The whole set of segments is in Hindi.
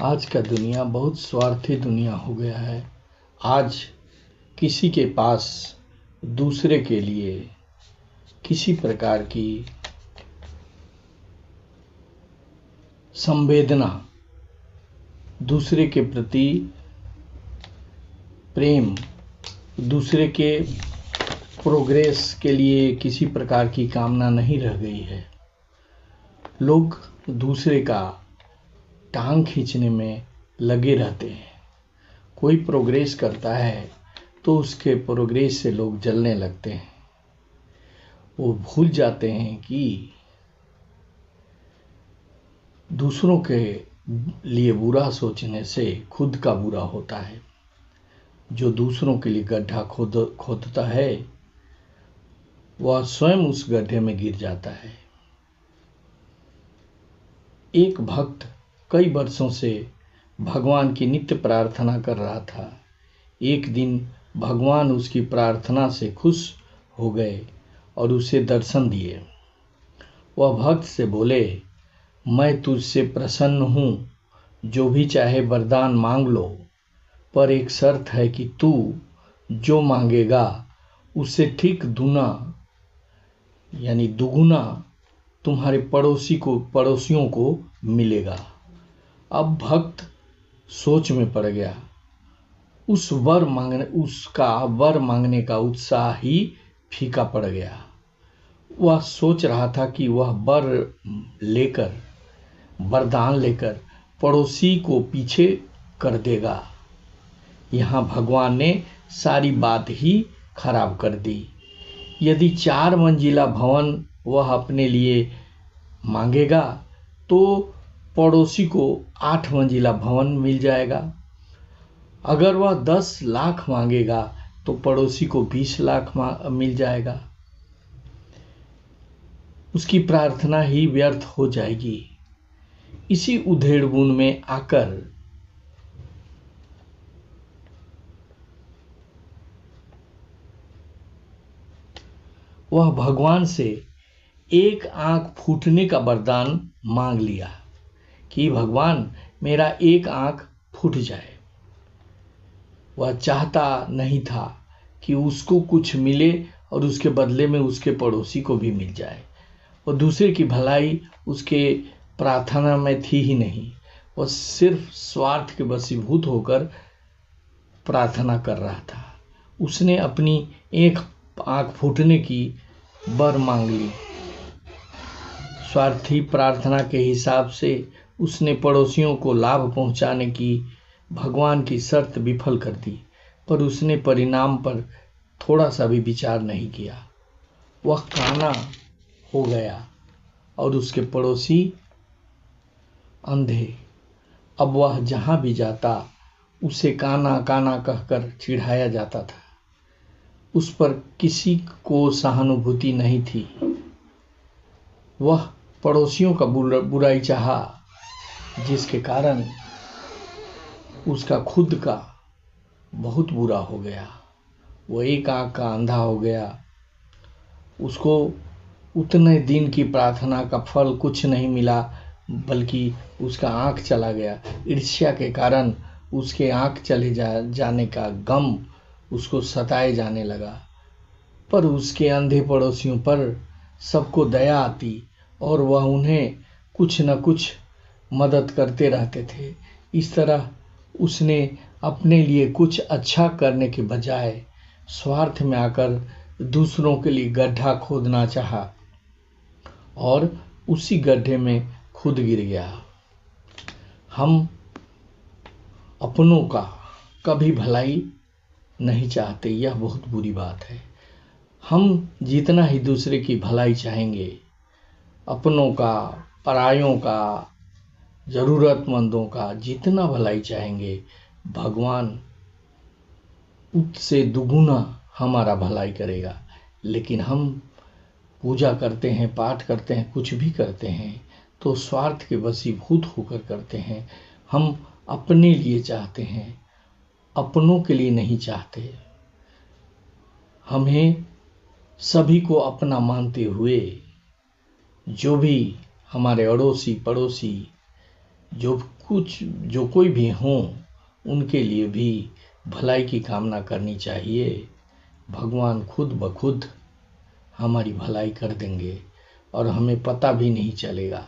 आज का दुनिया बहुत स्वार्थी दुनिया हो गया है। आज किसी के पास दूसरे के लिए किसी प्रकार की संवेदना, दूसरे के प्रति प्रेम, दूसरे के प्रोग्रेस के लिए किसी प्रकार की कामना नहीं रह गई है। लोग दूसरे का टांग खींचने में लगे रहते हैं। कोई प्रोग्रेस करता है तो उसके प्रोग्रेस से लोग जलने लगते हैं। वो भूल जाते हैं कि दूसरों के लिए बुरा सोचने से खुद का बुरा होता है। जो दूसरों के लिए गड्ढा खोदता है वह स्वयं उस गड्ढे में गिर जाता है। एक भक्त कई वर्षों से भगवान की नित्य प्रार्थना कर रहा था। एक दिन भगवान उसकी प्रार्थना से खुश हो गए और उसे दर्शन दिए। वह भक्त से बोले, मैं तुझसे प्रसन्न हूँ, जो भी चाहे वरदान मांग लो, पर एक शर्त है कि तू जो मांगेगा उससे ठीक दूना यानी दुगुना तुम्हारे पड़ोसियों को मिलेगा। अब भक्त सोच में पड़ गया। उसका वर मांगने का उत्साह ही फीका पड़ गया। वह सोच रहा था कि वह वरदान लेकर पड़ोसी को पीछे कर देगा। यहाँ भगवान ने सारी बात ही खराब कर दी। यदि 4 मंजिला भवन वह अपने लिए मांगेगा तो पड़ोसी को 8 मंजिला भवन मिल जाएगा। अगर वह 10 लाख मांगेगा तो पड़ोसी को 20 लाख मिल जाएगा। उसकी प्रार्थना ही व्यर्थ हो जाएगी। इसी उधेड़-बुन में आकर वह भगवान से एक आंख फूटने का वरदान मांग लिया कि भगवान मेरा एक आंख फूट जाए। वह चाहता नहीं था कि उसको कुछ मिले और उसके बदले में उसके पड़ोसी को भी मिल जाए। और दूसरे की भलाई उसके प्रार्थना में थी ही नहीं। वह सिर्फ स्वार्थ के वशीभूत होकर प्रार्थना कर रहा था। उसने अपनी एक आंख फूटने की वर मांग ली। स्वार्थी प्रार्थना के हिसाब से उसने पड़ोसियों को लाभ पहुंचाने की भगवान की शर्त विफल कर दी, पर उसने परिणाम पर थोड़ा सा भी विचार नहीं किया। वह काना हो गया और उसके पड़ोसी अंधे। अब वह जहां भी जाता उसे काना काना कहकर चिढ़ाया जाता था। उस पर किसी को सहानुभूति नहीं थी। वह पड़ोसियों का बुराई चाहा, जिसके कारण उसका खुद का बहुत बुरा हो गया। वो एक आंख का अंधा हो गया। उसको उतने दिन की प्रार्थना का फल कुछ नहीं मिला, बल्कि उसका आंख चला गया। ईर्ष्या के कारण उसके आंख चले जाने का गम उसको सताए जाने लगा। पर उसके अंधे पड़ोसियों पर सबको दया आती और वह उन्हें कुछ न कुछ मदद करते रहते थे। इस तरह उसने अपने लिए कुछ अच्छा करने के बजाय स्वार्थ में आकर दूसरों के लिए गड्ढा खोदना चाहा और उसी गड्ढे में खुद गिर गया। हम अपनों का कभी भलाई नहीं चाहते, यह बहुत बुरी बात है। हम जितना ही दूसरे की भलाई चाहेंगे, अपनों का, परायों का, जरूरतमंदों का जितना भलाई चाहेंगे, भगवान उससे दुगुना हमारा भलाई करेगा। लेकिन हम पूजा करते हैं, पाठ करते हैं, कुछ भी करते हैं तो स्वार्थ के वशीभूत होकर करते हैं। हम अपने लिए चाहते हैं, अपनों के लिए नहीं चाहते। हमें सभी को अपना मानते हुए जो भी हमारे अड़ोसी पड़ोसी जो कोई भी हों उनके लिए भी भलाई की कामना करनी चाहिए। भगवान खुद ब खुद हमारी भलाई कर देंगे और हमें पता भी नहीं चलेगा।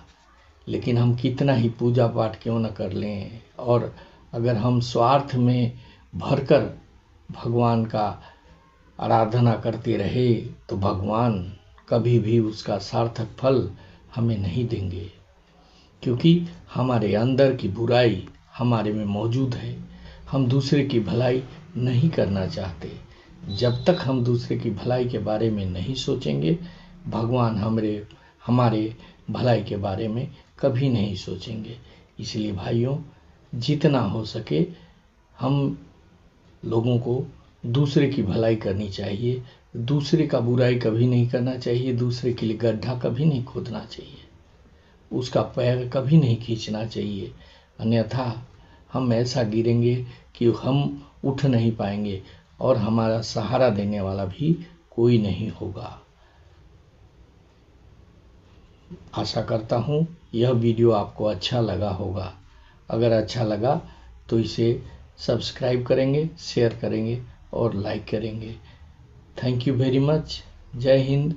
लेकिन हम कितना ही पूजा पाठ क्यों न कर लें, और अगर हम स्वार्थ में भरकर भगवान का आराधना करते रहे तो भगवान कभी भी उसका सार्थक फल हमें नहीं देंगे, क्योंकि हमारे अंदर की बुराई हमारे में मौजूद है। हम दूसरे की भलाई नहीं करना चाहते। जब तक हम दूसरे की भलाई के बारे में नहीं सोचेंगे, भगवान हमारे भलाई के बारे में कभी नहीं सोचेंगे। इसलिए भाइयों, जितना हो सके हम लोगों को दूसरे की भलाई करनी चाहिए। दूसरे का बुराई कभी नहीं करना चाहिए। दूसरे के लिए गड्ढा कभी नहीं खोदना चाहिए। उसका पैर कभी नहीं खींचना चाहिए, अन्यथा हम ऐसा गिरेंगे कि हम उठ नहीं पाएंगे और हमारा सहारा देने वाला भी कोई नहीं होगा। आशा करता हूँ यह वीडियो आपको अच्छा लगा होगा। अगर अच्छा लगा तो इसे सब्सक्राइब करेंगे, शेयर करेंगे और लाइक करेंगे। Thank you very much. जय हिंद।